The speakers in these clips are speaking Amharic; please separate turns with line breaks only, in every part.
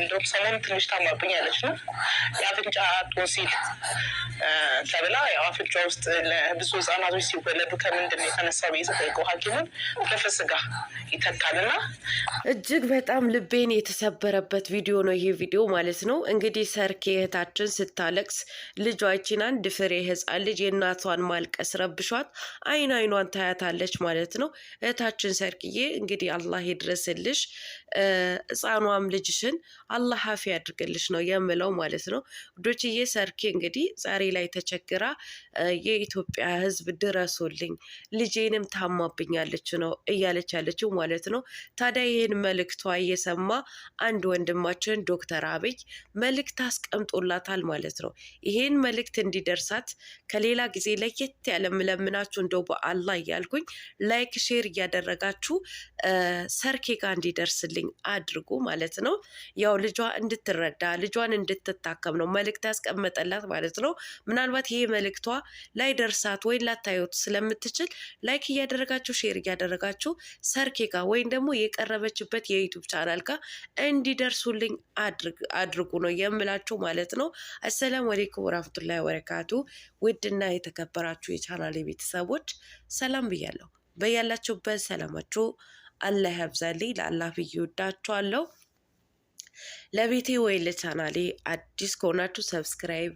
እንደውም ሰሞኑን ትንሽ ታማብኛለች ነው የአፍንጫ ቶንሲል ተብላ ያው አፍንጫ ውስጥ ለብዙ ህጻናቶች ሲወለዱ ከምንድን የተነሳው ብዬ ስጠይቀው ሐኪሙን ከፍስጋ ይተካልና
እጅግ በጣም ልቤን የተሰበረበት ቪዲዮ ነው ይሄ ቪዲዮ ማለት ነው። እንግዲህ ሰርኬ እህታችን ስታለቅስ ልጇ ይቺን አንድ ፍሬ ህፃን ልጅ የእናቷን ማልቀስ ረብሿት አይኗን ታያታለች ማለት ነው። እህታችን ሰርክዬ እንግዲህ አላህ ይድረስልሽ፣ ህፃኗም ልጅሽን አላህ አፊ ያድርግልሽ ነው የምለው ማለት ነው። ውዶችዬ ሰርኬ እንግዲህ ዛሬ ላይ ተቸግራ የኢትዮጵያ ህዝብ ድረሱልኝ ልጄንም ታማብኛለች ነው እያለች ያለችው ማለት ነው። ታዲያ ይህን መልእክቷ እየሰማ አንድ ወንድማችን ዶክተር አብይ መልእክት አስቀምጦላታል ማለት ነው። ይሄን መልእክት እንዲደርሳት ከሌላ ጊዜ ለየት ያለ ምለምናችሁ እንደው በአላህ እያልኩኝ ላይክ ሼር እያደረጋችሁ ሰርኬ ጋር እንዲደርስልኝ አድርጉ ማለት ነው። ያው ልጇ እንድትረዳ ልጇን እንድትታከም ነው መልእክት ያስቀመጠላት ማለት ነው። ምናልባት ይሄ መልእክቷ ላይ ደርሳት ወይ ላታዩት ስለምትችል ላይክ እያደረጋችሁ ሼር እያደረጋችሁ ሰርኬ ጋር ወይም ደግሞ የቀረበችበት የዩቱብ ቻናል ጋር እንዲደርሱልኝ አድርጉ ነው የምላችሁ ማለት ነው። አሰላሙ አለይኩም ወራህመቱላሂ ወበረካቱ። ውድና የተከበራችሁ የቻናል ቤተሰቦች ሰላም ብያለሁ። በያላችሁበት ሰላማችሁ አላህ ያብዛልኝ። ለአላህ ብዬ ወዳችኋለሁ። ለቤቴ ወይ ለቻናሌ አዲስ ከሆናችሁ ሰብስክራይብ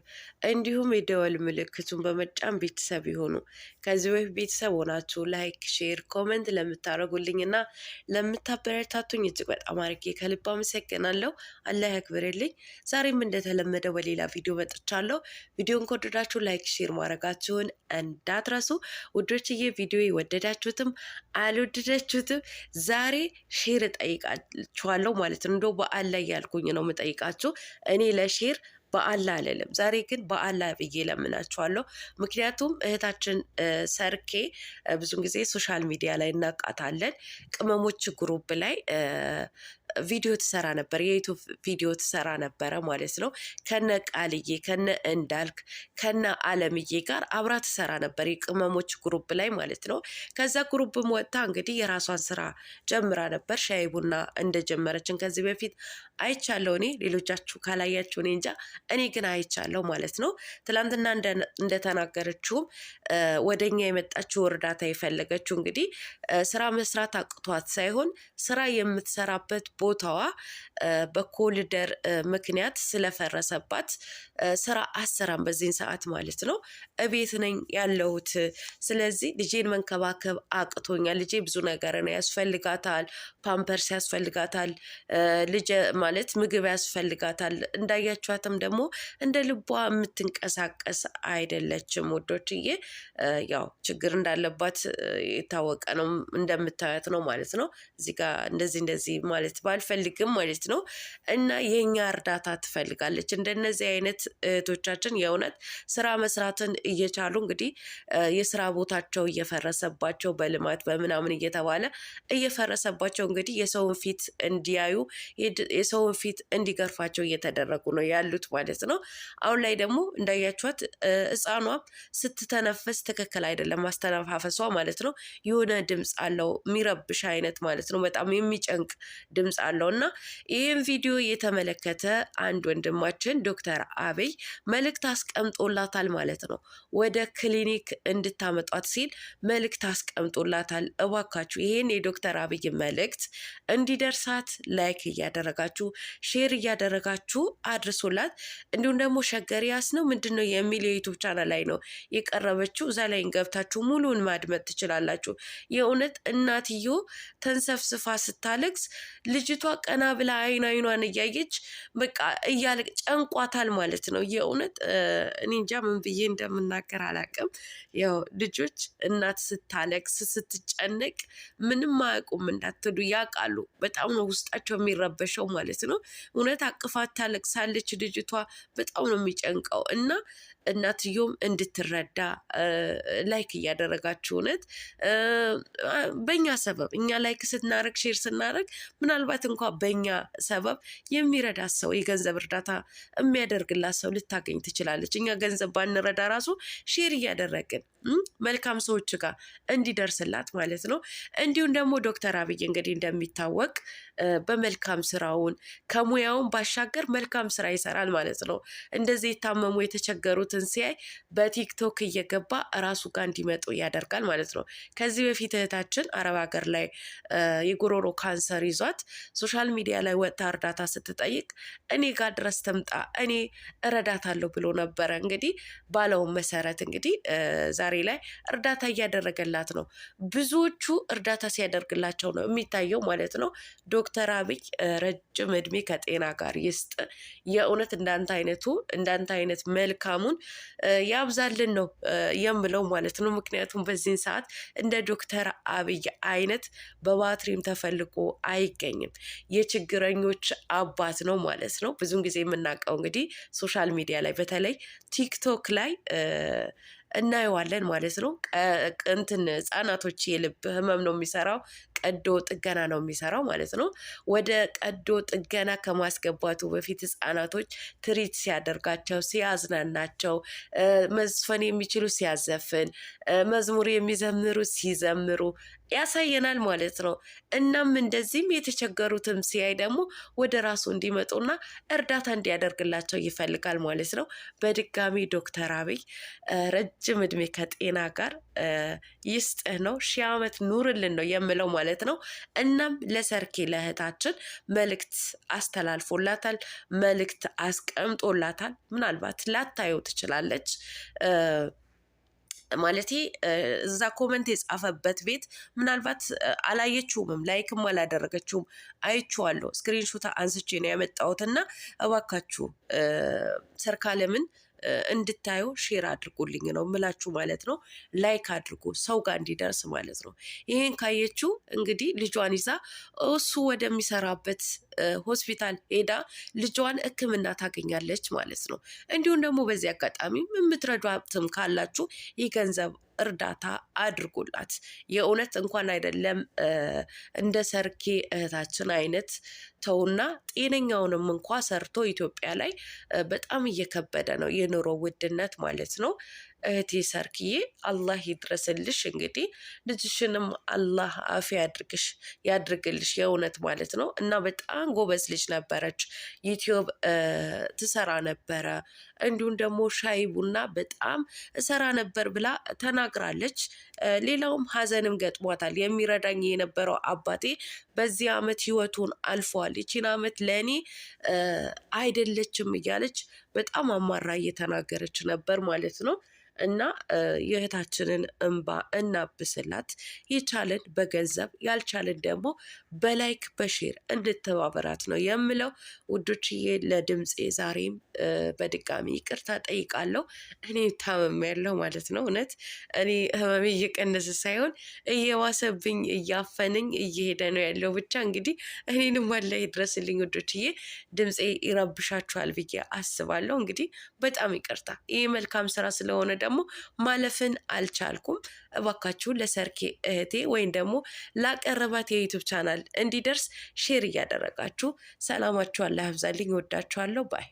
እንዲሁም የደወል ምልክቱን በመጫን ቤተሰብ ይሆኑ። ከዚህ በፊት ቤተሰብ ሆናችሁ ላይክ ሼር ኮመንት ለምታደርጉልኝና ለምታበረታቱኝ እጅግ በጣም አድርጌ ከልብ አመሰግናለሁ። አላህ ያክብርልኝ። ዛሬም እንደተለመደው በሌላ ቪዲዮ መጥቻለሁ። ቪዲዮን ከወደዳችሁ ላይክ ሼር ማድረጋችሁን እንዳትረሱ ውዶችዬ። ቪዲዮ የወደዳችሁትም አልወደዳችሁትም ዛሬ ሼር እጠይቃችኋለሁ ማለት ነው። እንደው በዓል ላይ ያልኩኝ ነው የምጠይቃችሁ። እኔ ለሼር በአላህ አልልም። ዛሬ ግን በአላህ ብዬ ለምናችኋለሁ። ምክንያቱም እህታችን ሰርኬ ብዙን ጊዜ ሶሻል ሚዲያ ላይ እናቃታለን። ቅመሞች ግሩፕ ላይ ቪዲዮ ትሰራ ነበር፣ የዩቱብ ቪዲዮ ትሰራ ነበረ ማለት ነው። ከነ ቃልዬ ከነ እንዳልክ ከነ አለምዬ ጋር አብራ ትሰራ ነበር የቅመሞች ግሩፕ ላይ ማለት ነው። ከዛ ግሩፕም ወጥታ እንግዲህ የራሷን ስራ ጀምራ ነበር። ሻይ ቡና እንደጀመረችን ከዚህ በፊት አይቻለሁ እኔ። ሌሎቻችሁ ካላያችሁ እኔ እንጃ፣ እኔ ግን አይቻለሁ ማለት ነው። ትላንትና እንደተናገረችውም ወደኛ የመጣችው እርዳታ የፈለገችው እንግዲህ ስራ መስራት አቅቷት ሳይሆን ስራ የምትሰራበት ቦታዋ በኮሊደር ምክንያት ስለፈረሰባት ስራ አሰራም በዚህን ሰዓት ማለት ነው። እቤት ነኝ ያለሁት፣ ስለዚህ ልጄን መንከባከብ አቅቶኛል። ልጄ ብዙ ነገር ነው ያስፈልጋታል፣ ፓምፐርስ ያስፈልጋታል፣ ልጅ ማለት ምግብ ያስፈልጋታል። እንዳያችኋትም ደግሞ እንደ ልቧ የምትንቀሳቀስ አይደለችም ወዶችዬ። ያው ችግር እንዳለባት የታወቀ ነው፣ እንደምታዩት ነው ማለት ነው። እዚህ ጋር እንደዚህ ማለት ባልፈልግም ማለት ነው። እና የኛ እርዳታ ትፈልጋለች። እንደነዚህ አይነት እህቶቻችን የእውነት ስራ መስራትን እየቻሉ እንግዲህ የስራ ቦታቸው እየፈረሰባቸው በልማት በምናምን እየተባለ እየፈረሰባቸው እንግዲህ የሰውን ፊት እንዲያዩ የሰውን ፊት እንዲገርፋቸው እየተደረጉ ነው ያሉት ማለት ነው። አሁን ላይ ደግሞ እንዳያችኋት ህፃኗም ስትተነፍስ ትክክል አይደለም ማስተነፋፈሷ ማለት ነው። የሆነ ድምፅ አለው የሚረብሽ አይነት ማለት ነው። በጣም የሚጨንቅ ድምፅ አለው እና ይህን ቪዲዮ የተመለከተ አንድ ወንድማችን ዶክተር አብይ መልእክት አስቀምጦላታል ማለት ነው። ወደ ክሊኒክ እንድታመጧት ሲል መልእክት አስቀምጦላታል። እባካችሁ ይህን የዶክተር አብይ መልእክት እንዲደርሳት ላይክ እያደረጋችሁ ሼር እያደረጋችሁ አድርሶላት። እንዲሁም ደግሞ ሸገሪያስ ነው ምንድን ነው የሚል የዩቱብ ቻናል ላይ ነው የቀረበችው። እዛ ላይ ገብታችሁ ሙሉን ማድመጥ ትችላላችሁ። የእውነት እናትዮ ተንሰፍስፋ ስታለቅስ ልጅቷ ቀና ብላ አይኗን እያየች በቃ እያለ ጨንቋታል ማለት ነው። የእውነት እኔ እንጃ ምን ብዬ እንደምናገር አላውቅም። ያው ልጆች እናት ስታለቅስ ስትጨነቅ ምንም አያውቁም እንዳትሉ ያውቃሉ። በጣም ነው ውስጣቸው የሚረበሸው ማለት ነው። እውነት አቅፋት ታለቅሳለች ልጅቷ። በጣም ነው የሚጨንቀው እና እናትዮም እንድትረዳ ላይክ እያደረጋችሁ እውነት በእኛ ሰበብ እኛ ላይክ ስናደርግ ሼር ስናደርግ ምናልባት እንኳ በእኛ ሰበብ የሚረዳት ሰው የገንዘብ እርዳታ የሚያደርግላት ሰው ልታገኝ ትችላለች። እኛ ገንዘብ ባንረዳ ራሱ ሼር እያደረግን መልካም ሰዎች ጋር እንዲደርስላት ማለት ነው። እንዲሁም ደግሞ ዶክተር አብይ እንግዲህ እንደሚታወቅ በመልካም ስራውን ከሙያውን ባሻገር መልካም ስራ ይሰራል ማለት ነው። እንደዚህ የታመሙ የተቸገሩትን ሲያይ በቲክቶክ እየገባ ራሱ ጋር እንዲመጡ ያደርጋል ማለት ነው። ከዚህ በፊት እህታችን አረብ ሀገር ላይ የጉሮሮ ካንሰር ይዟት ሶሻል ሚዲያ ላይ ወጥታ እርዳታ ስትጠይቅ እኔ ጋር ድረስ ተምጣ እኔ እረዳታለሁ ብሎ ነበረ። እንግዲህ ባለውን መሰረት እንግዲህ ዛሬ ላይ እርዳታ እያደረገላት ነው። ብዙዎቹ እርዳታ ሲያደርግላቸው ነው የሚታየው ማለት ነው። ዶክተር አብይ ረጅም እድሜ ከጤና ጋር ይስጥ። የእውነት እንዳንተ አይነት መልካሙን ያብዛልን ነው የምለው ማለት ነው። ምክንያቱም በዚህን ሰዓት እንደ ዶክተር አብይ አይነት በባትሪም ተፈልጎ አይገኝም። የችግረኞች አባት ነው ማለት ነው። ብዙን ጊዜ የምናውቀው እንግዲህ ሶሻል ሚዲያ ላይ በተለይ ቲክቶክ ላይ እናየዋለን ማለት ነው። ህጻናቶች የልብ ህመም ነው የሚሰራው፣ ቀዶ ጥገና ነው የሚሰራው ማለት ነው። ወደ ቀዶ ጥገና ከማስገባቱ በፊት ህጻናቶች ትሪት ሲያደርጋቸው፣ ሲያዝናናቸው፣ መዝፈን የሚችሉ ሲያዘፍን፣ መዝሙር የሚዘምሩ ሲዘምሩ ያሳየናል ማለት ነው። እናም እንደዚህም የተቸገሩትም ሲያይ ደግሞ ወደ ራሱ እንዲመጡና እርዳታ እንዲያደርግላቸው ይፈልጋል ማለት ነው። በድጋሚ ዶክተር አብይ ረጅም እድሜ ከጤና ጋር ይስጥህ ነው፣ 1000 ዓመት ኑርልን ነው የምለው ማለት ነው። እናም ለሰርኬ ለእህታችን መልእክት አስተላልፎላታል፣ መልእክት አስቀምጦላታል። ምናልባት ላታየው ትችላለች ማለቴ እዛ ኮመንት የጻፈበት ቤት ምናልባት አላየችውምም፣ ላይክም አላደረገችውም። አይቼዋለሁ፣ ስክሪንሾት አንስቼ ነው ያመጣሁትና እባካችሁ ሰርካለምን እንድታዩ ሼር አድርጉልኝ ነው ምላችሁ ማለት ነው። ላይክ አድርጉ ሰው ጋር እንዲደርስ ማለት ነው። ይሄን ካየችው እንግዲህ ልጇን ይዛ እሱ ወደሚሰራበት ሆስፒታል ሄዳ ልጇን ሕክምና ታገኛለች ማለት ነው። እንዲሁም ደግሞ በዚህ አጋጣሚ የምትረዷትም ካላችሁ የገንዘብ እርዳታ አድርጉላት። የእውነት እንኳን አይደለም እንደ ሰርኬ እህታችን አይነት ተውና ጤነኛውንም እንኳ ሰርቶ ኢትዮጵያ ላይ በጣም እየከበደ ነው የኑሮ ውድነት ማለት ነው። እህቴ ሰርክዬ አላህ ይድረስልሽ። እንግዲህ ልጅሽንም አላህ አፊ ያድርግልሽ የእውነት ማለት ነው። እና በጣም ጎበዝ ልጅ ነበረች፣ ዩቲዩብ ትሰራ ነበረ፣ እንዲሁም ደግሞ ሻይ ቡና በጣም እሰራ ነበር ብላ ተናግራለች። ሌላውም ሀዘንም ገጥሟታል። የሚረዳኝ የነበረው አባቴ በዚህ ዓመት ህይወቱን አልፏል፣ ይቺን ዓመት ለእኔ አይደለችም እያለች በጣም አማራ እየተናገረች ነበር ማለት ነው። እና የእህታችንን እንባ እናብስላት። የቻለን በገንዘብ ያልቻለን ደግሞ በላይክ በሼር እንድተባበራት ነው የምለው። ውዶችዬ ለድምፄ ዛሬም በድጋሚ ይቅርታ ጠይቃለሁ። እኔ ታመም ያለው ማለት ነው። እውነት እኔ ህመሜ እየቀነሰ ሳይሆን እየዋሰብኝ እያፈነኝ እየሄደ ነው ያለው። ብቻ እንግዲህ እኔንም ዋላ ይድረስልኝ ውዶችዬ። ድምፄ ይረብሻችኋል ብዬ አስባለሁ። እንግዲህ በጣም ይቅርታ። ይህ መልካም ስራ ስለሆነ ደግሞ ማለፍን አልቻልኩም። እባካችሁን ለሰርኬ እህቴ ወይም ደግሞ ላቀረባት የዩቱብ ቻናል እንዲደርስ ሼር እያደረጋችሁ ሰላማችሁ አላህ ያብዛልኝ። ወዳችኋለሁ ባይ